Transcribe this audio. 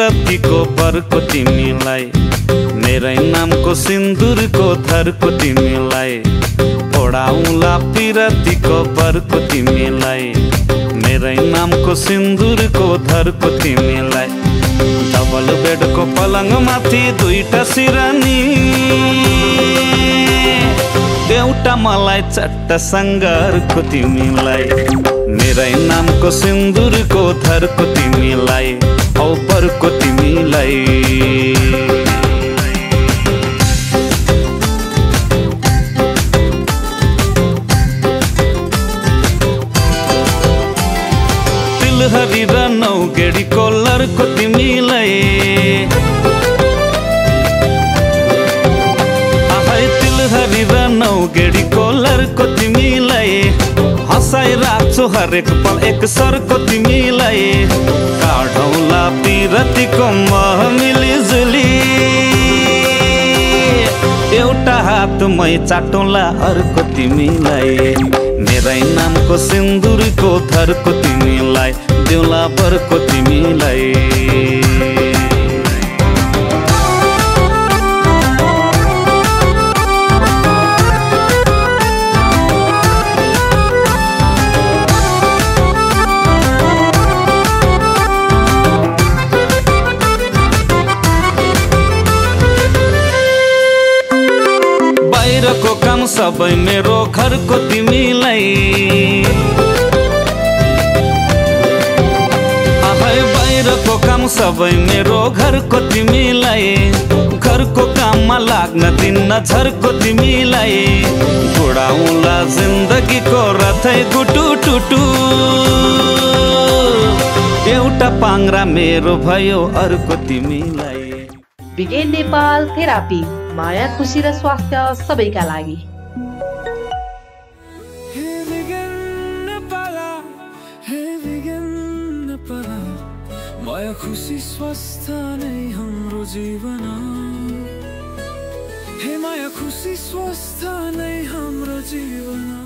पिरतीको बरको तिमीलाई, मेरै नामको सिन्दुरको थरको तिमीलाई, ओढाउला पिरतीको बरको तिमीलाई, मेरै नामको सिन्दुरको थरको तिमीलाई। डबल बेडको पलङमाथि दुईटा सिरानी, एउटा मलाई चट्टा सङ्गरको तिमीलाई, मेरै नामको सिन्दुरको थरको तिमीलाई, औ परको तिमीलाई। तिलहरी र नौगेडी कोलरको तिमीलाई, तिलहरी र नौगेडी कोलरको तिमीलाई, हँसाइ राख्छु हरेक पल एक सरको तिमीलाई, काढौला पिरतीको मह मिलिजुली, एउटा हातमै चाटौला अर्को तिमीलाई, मेरै नामको सिन्दुरको थरको तिमीलाई, देउला बरको तिमीलाई। बाहिरको काम सबै मेरो घरको तिमीलाई, बाहिरको काम सबै मेरो घरको तिमीलाई, घरको काममा लाग्न दिन्न झर्को तिमीलाई, उडाउला जिन्दगीको रथै गुटु टुटु, एउटा पाङ्रा मेरो भयो अर्को तिमीलाई। बिगेन नेपाल थेरापी, माया खुसी र स्वास्थ्य सबैका लागि। माया खुसी स्वास्थ्य नै हाम्रो जीवन, हे माया खुसी स्वास्थ्य नै हाम्रो जीवन।